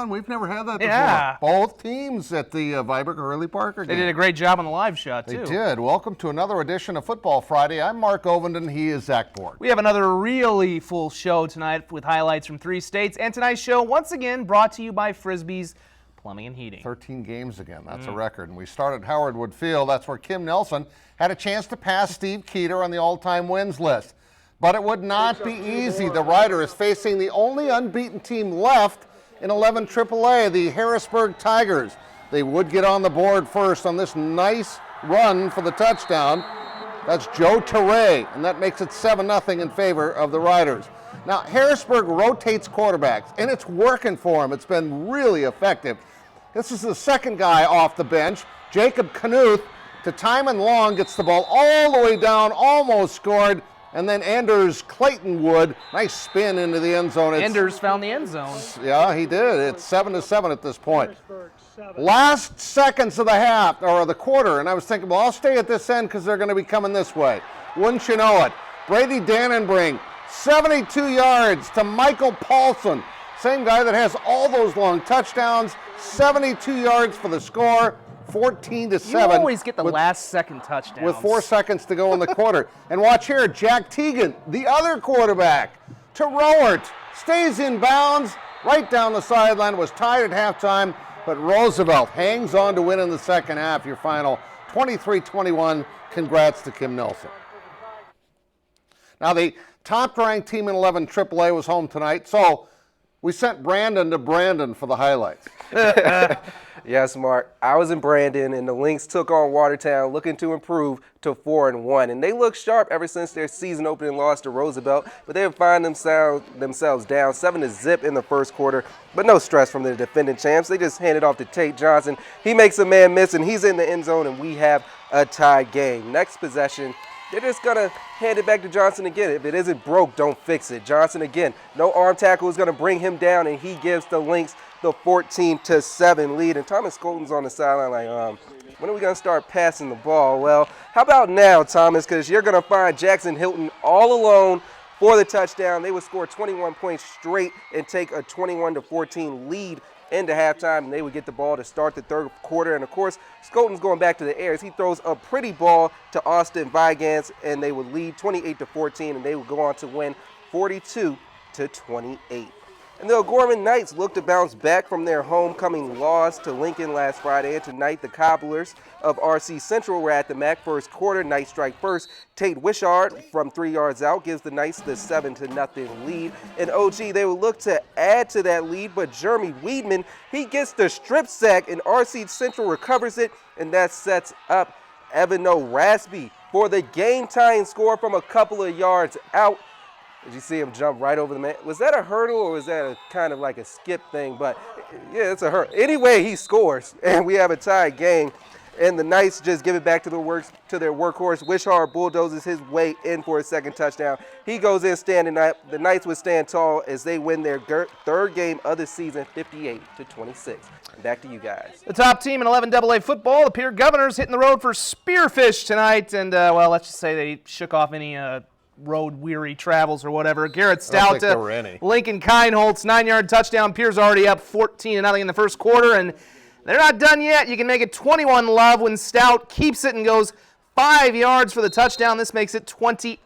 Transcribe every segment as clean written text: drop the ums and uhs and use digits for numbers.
fun. We've never had that before. Yeah. Both teams at the Viborg-Hurley Park again. They did a great job on the live shot, too. They did. Welcome to another edition of Football Friday. I'm Mark Ovenden. He is Zach Borg. We have another really full show tonight with highlights from 3 states. And tonight's show, once again, brought to you by Frisbee's Plumbing and Heating. 13 games again. That's a record. And we start at Howard Wood Field. That's where Kim Nelson had a chance to pass Steve Keeter on the all-time wins list. But it would not be easy. The Rider is facing the only unbeaten team left in 11 AAA, the Harrisburg Tigers. They would get on the board first on this nice run for the touchdown. That's Joe Teray, and that makes it 7-0 in favor of the Riders. Now, Harrisburg rotates quarterbacks, and it's working for them. It's been really effective. This is the second guy off the bench, Jacob Knuth, to Timon Long, gets the ball all the way down, almost scored. And then Anders Clayton-Wood, nice spin into the end zone. Anders found the end zone. Yeah, he did. It's 7-7 at this point. Last seconds of the half, or the quarter, and I was thinking, well, I'll stay at this end because they're going to be coming this way. Wouldn't you know it? Brady Dannenbring, 72 yards to Michael Paulson. Same guy that has all those long touchdowns, 72 yards for the score. 14-7. You always get the last second touchdowns. With 4 seconds to go in the quarter. And watch here, Jack Teagan, the other quarterback, to Rowert. Stays in bounds, right down the sideline, was tied at halftime, but Roosevelt hangs on to win in the second half. Your final 23-21. Congrats to Kim Nelson. Now the top-ranked team in 11 AAA was home tonight, so we sent Brandon to Brandon for the highlights. Yes, Mark. I was in Brandon, and the Lynx took on Watertown, looking to improve to 4-1. And they look sharp ever since their season opening loss to Roosevelt, but they find themselves down 7-0 in the first quarter. But no stress from the defending champs. They just hand it off to Tate Johnson. He makes a man miss, and he's in the end zone, and we have a tied game. Next possession, they're just going to hand it back to Johnson again. If it isn't broke, don't fix it. Johnson again. No arm tackle is going to bring him down, and he gives the Lynx the 14-7 lead. And Thomas Colton's on the sideline like, when are we going to start passing the ball? Well, how about now, Thomas, because you're going to find Jackson Hilton all alone for the touchdown. They would score 21 points straight and take a 21-14 lead into halftime, and they would get the ball to start the third quarter. And, of course, Skolton's going back to the air as he throws a pretty ball to Austin Vigans, and they would lead 28-14, and they would go on to win 42-28. And the O'Gorman Knights look to bounce back from their homecoming loss to Lincoln last Friday. And tonight, the Cobblers of RC Central were at the MAC first quarter. Knights strike first. Tate Wishart from 3 yards out gives the Knights the 7-0 lead. And OG, they will look to add to that lead, but Jeremy Weedman, he gets the strip sack, and RC Central recovers it, and that sets up Evan O'Rasby for the game-tying score from a couple of yards out. Did you see him jump right over the man? Was that a hurdle or was that a kind of like a skip thing? But yeah, it's a hurdle. Anyway, he scores, and we have a tied game. And the Knights just give it back to their workhorse. Wishart bulldozes his way in for a second touchdown. He goes in standing up. The Knights would stand tall as they win their third game of the season, 58-26. Back to you guys. The top team in 11 AA football, the Pierre Governors, hitting the road for Spearfish tonight. And, well, let's just say they shook off any road-weary travels or whatever. Garrett Stout to Lincoln Kineholtz, 9-yard touchdown. Pierre's already up 14-0 in the first quarter, and they're not done yet. You can make it 21-0 when Stout keeps it and goes 5 yards for the touchdown. This makes it 28-0.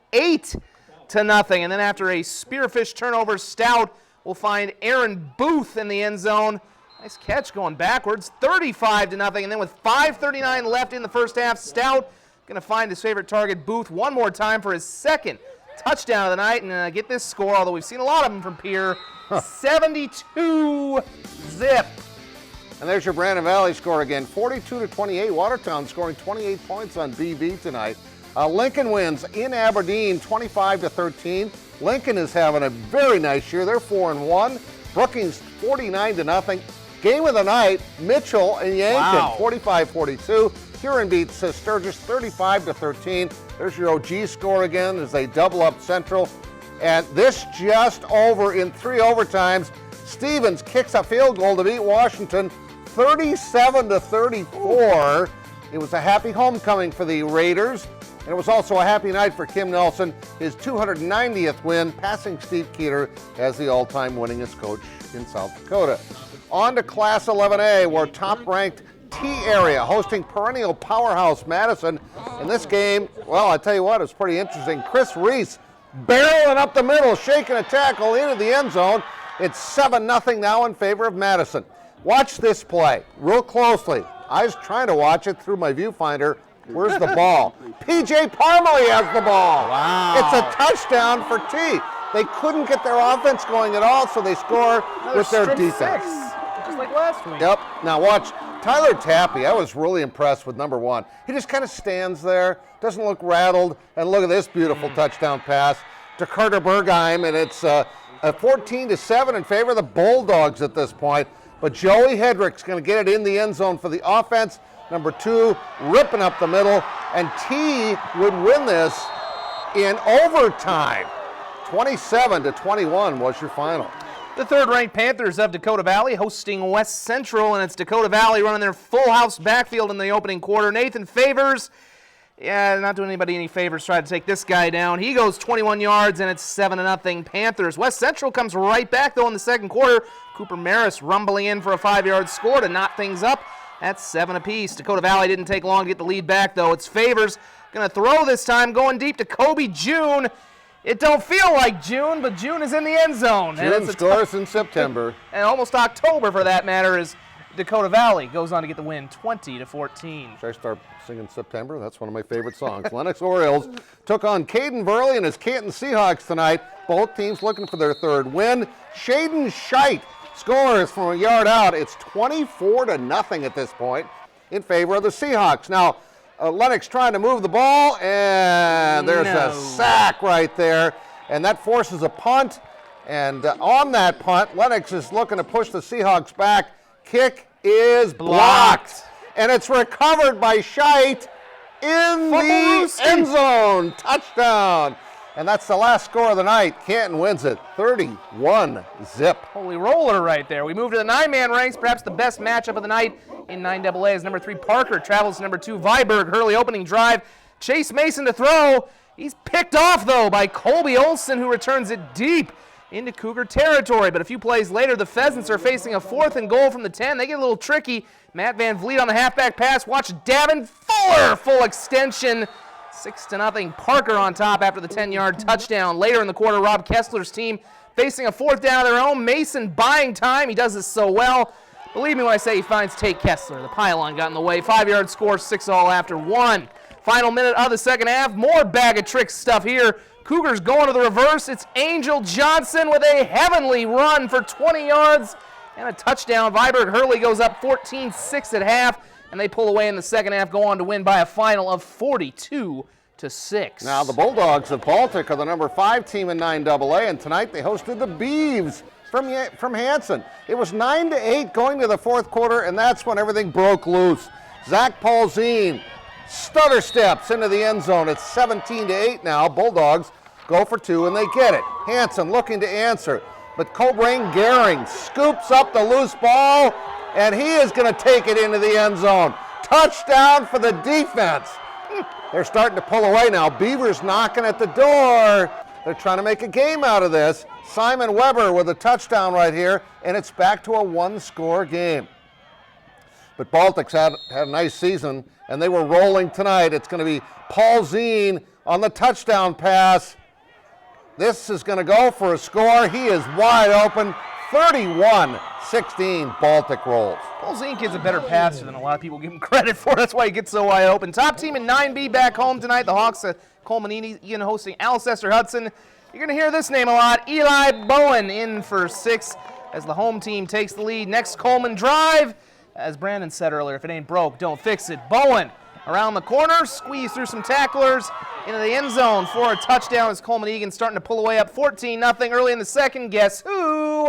And then after a Spearfish turnover, Stout will find Aaron Booth in the end zone. Nice catch going backwards, 35-0. And then with 5:39 left in the first half, Stout going to find his favorite target, Booth, one more time for his second touchdown of the night. And get this score, although we've seen a lot of them from Pierre, 72-0. And there's your Brandon Valley score again, 42-28. Watertown scoring 28 points on BV tonight. Lincoln wins in Aberdeen, 25-13. Lincoln is having a very nice year. They're 4-1. Brookings 49-0. Game of the night, Mitchell and Yankton, 45-42. Huron beats Sturgis 35-13. There's your OG score again as they double up Central. And this just over in 3 overtimes. Stevens kicks a field goal to beat Washington 37-34. It was a happy homecoming for the Raiders. And it was also a happy night for Kim Nelson, his 290th win, passing Steve Keeter as the all-time winningest coach in South Dakota. On to Class 11A, where top-ranked Tea area hosting perennial powerhouse Madison. In this game, well, I tell you what, it's pretty interesting. Chris Reese barreling up the middle, shaking a tackle into the end zone. It's 7-0 now in favor of Madison. Watch this play real closely. I was trying to watch it through my viewfinder. Where's the ball? P.J. Parmalee has the ball. Wow. It's a touchdown for T. They couldn't get their offense going at all, so they score with their defense. Just like last week. Yep. Now watch. Tyler Tappy, I was really impressed with number 1. He just kind of stands there, doesn't look rattled, and look at this beautiful touchdown pass to Carter Bergheim, and it's a 14-7 in favor of the Bulldogs at this point. But Joey Hedrick's going to get it in the end zone for the offense. Number 2, ripping up the middle, and T would win this in overtime. 27-21 was your final. The third-ranked Panthers of Dakota Valley hosting West Central, and it's Dakota Valley running their full house backfield in the opening quarter. Nathan Favors, not doing anybody any favors, trying to take this guy down. He goes 21 yards, and it's 7-0 Panthers. West Central comes right back, though, in the second quarter. Cooper Maris rumbling in for a 5-yard score to knot things up. That's 7 apiece. Dakota Valley didn't take long to get the lead back, though. It's Favors going to throw this time, going deep to Kobe June. It don't feel like June, but June is in the end zone. June scores in September. And almost October, for that matter, as Dakota Valley goes on to get the win 20-14. Should I start singing September? That's one of my favorite songs. Lennox Orioles took on Caden Burley and his Canton Seahawks tonight. Both teams looking for their third win. Shaden Scheidt scores from a yard out. It's 24-0 at this point in favor of the Seahawks. Now, Lennox trying to move the ball, and there's a sack right there, and that forces a punt. And on that punt, Lennox is looking to push the Seahawks back. Kick is blocked. And it's recovered by Scheidt in the end zone. Touchdown. And that's the last score of the night. Canton wins it 31-0. Holy roller right there. We move to the 9-man ranks, perhaps the best matchup of the night in 9AA as number 3 Parker travels to number 2 Viborg-Hurley. Opening drive. Chase Mason to throw. He's picked off, though, by Colby Olson, who returns it deep into Cougar territory. But a few plays later, the Pheasants are facing a 4th and goal from the 10. They get a little tricky. Matt Van Vliet on the halfback pass. Watch Davin Fuller, full extension. 6-0 Parker on top after the 10-yard touchdown. Later in the quarter, Rob Kessler's team facing a 4th down of their own. Mason buying time. He does this so well. Believe me when I say he finds Tate Kessler. The pylon got in the way. 5-yard score, 6-all after 1. Final minute of the second half. More bag of tricks stuff here. Cougars going to the reverse. It's Angel Johnson with a heavenly run for 20 yards and a touchdown. Viborg-Hurley goes up 14-6 at half, and they pull away in the second half, go on to win by a final of 42-6. Now the Bulldogs of Baltic are the number 5 team in 9AA, and tonight they hosted the Beavs from Hanson. It was 9-8 going to the fourth quarter, and that's when everything broke loose. Zach Paulzine stutter steps into the end zone. It's 17-8 now. Bulldogs go for 2, and they get it. Hanson looking to answer, but Cobrain Gehring scoops up the loose ball, and he is going to take it into the end zone. Touchdown for the defense. They're starting to pull away now. Beavers knocking at the door. They're trying to make a game out of this. Simon Weber with a touchdown right here, and it's back to a 1-score game. But Baltic's had a nice season, and they were rolling tonight. It's going to be Paulzine on the touchdown pass. This is going to go for a score. He is wide open. 31-16 Baltic rolls. Paulzine kid's a better passer than a lot of people give him credit for. That's why he gets so wide open. Top team in 9B back home tonight. The Hawks at Colman-Egan hosting Alcester-Hudson. You're going to hear this name a lot. Eli Bowen in for 6 as the home team takes the lead. Next Coleman drive. As Brandon said earlier, if it ain't broke, don't fix it. Bowen around the corner, squeeze through some tacklers into the end zone for a touchdown as Colman-Egan starting to pull away up 14-0 early in the second. Guess who?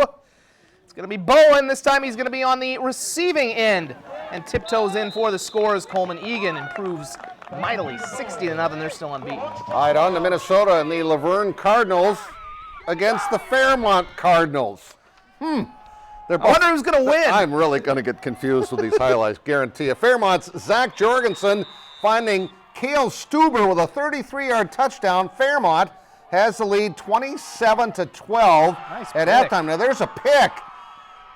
It's going to be Bowen. This time he's going to be on the receiving end and tiptoes in for the score as Colman-Egan improves mightily. 60-0. They're still unbeaten. All right, on to Minnesota and the Luverne Cardinals against the Fairmont Cardinals. I wonder who's going to win. I'm really going to get confused with these highlights, guarantee you. Fairmont's Zach Jorgensen finding Cale Stuber with a 33-yard touchdown. Fairmont has the lead 27-12 Nice at pick. halftime. Now there's a pick.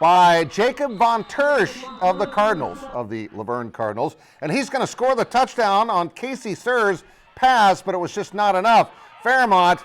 by Jacob Von Tersch of the Cardinals, of the Luverne Cardinals. And he's going to score the touchdown on Casey Sear's pass, but it was just not enough. Fairmont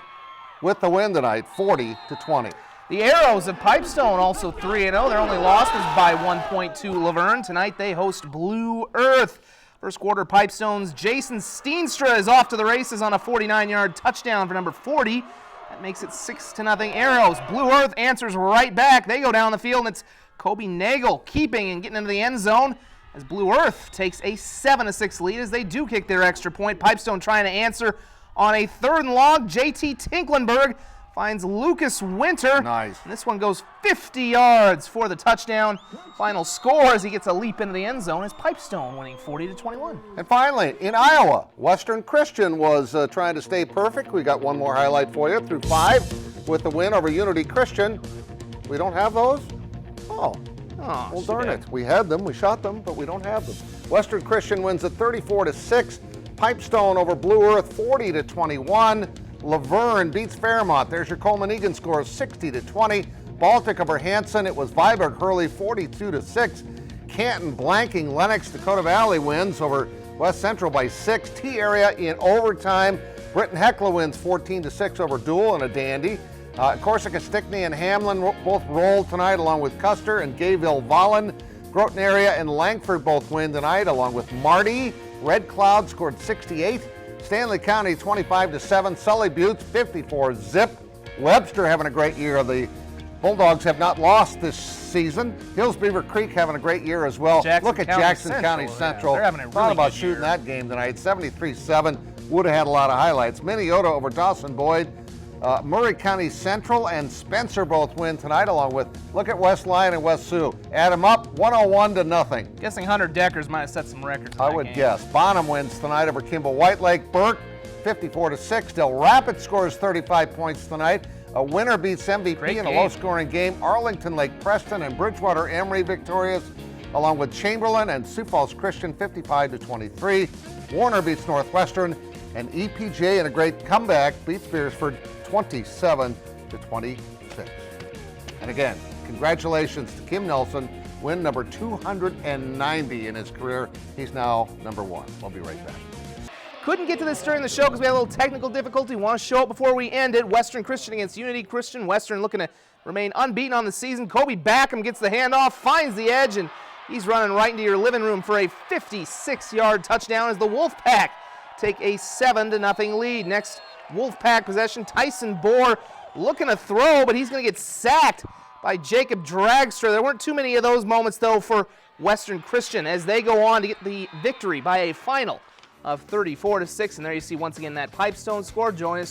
with the win tonight, 40-20. The Arrows of Pipestone also 3-0. Their only loss was by 1 point to Luverne. Tonight they host Blue Earth. First quarter, Pipestone's Jason Steenstra is off to the races on a 49-yard touchdown for number 40. That makes it 6-0 Arrows. Blue Earth answers right back. They go down the field, and it's Kobe Nagel keeping and getting into the end zone as Blue Earth takes a 7-6 lead as they do kick their extra point. Pipestone trying to answer on a 3rd and long. JT Tinklenberg finds Lucas Winter. Nice. And this one goes 50 yards for the touchdown. Final score as he gets a leap into the end zone is Pipestone winning 40-21. And finally, in Iowa, Western Christian was trying to stay perfect. We got one more highlight for you through 5 with the win over Unity Christian. We don't have those? Oh, well, darn it. We had them, we shot them, but we don't have them. Western Christian wins at 34-6. Pipestone over Blue Earth 40-21. Luverne beats Fairmont. There's your Colman-Egan score, 60-20. Baltic over Hanson. It was Viborg-Hurley 42-6. Canton blanking Lennox. Dakota Valley wins over West Central by 6. Tea area in overtime. Britton Heckler wins 14-6 over Dual and a dandy. Corsica Stickney and Hamlin both rolled tonight along with Custer and Gayville-Vollen. Groton area and Langford both win tonight along with Marty. Red Cloud scored 68. Stanley County 25-7. Sully Buttes 54-zip. Webster having a great year. The Bulldogs have not lost this season. Hills Beaver Creek having a great year as well. Look at Jackson County Central. Yeah, they're having a really Thought about good shooting year. that game tonight. 73-7. Would have had a lot of highlights. Minneota over Dawson Boyd. Murray County Central and Spencer both win tonight, along with, look at West Lyon and West Sioux. Add them up, 101-0. Guessing Hunter Deckers might have set some records. I would guess. Bonham wins tonight over Kimball White Lake. Burke, 54-6. Del Rapids scores 35 points tonight. A winner beats MVP in a low-scoring game. Arlington Lake Preston and Bridgewater Emory victorious, along with Chamberlain and Sioux Falls Christian 55-23. Warner beats Northwestern, and EPJ in a great comeback beats Beersford 27-26. And again, congratulations to Kim Nelson, win number 290 in his career. He's now number 1. We'll be right back. Couldn't get to this during the show because we had a little technical difficulty. Want to show it before we end it. Western Christian against Unity Christian. Western looking to remain unbeaten on the season. Kobe Backham gets the handoff, finds the edge, and he's running right into your living room for a 56-yard touchdown as the Wolfpack take a 7-0 lead. Next Wolfpack possession, Tyson Bohr looking to throw, but he's going to get sacked by Jacob Dragster. There weren't too many of those moments, though, for Western Christian as they go on to get the victory by a final of 34-6. And there you see once again that Pipestone score. Join us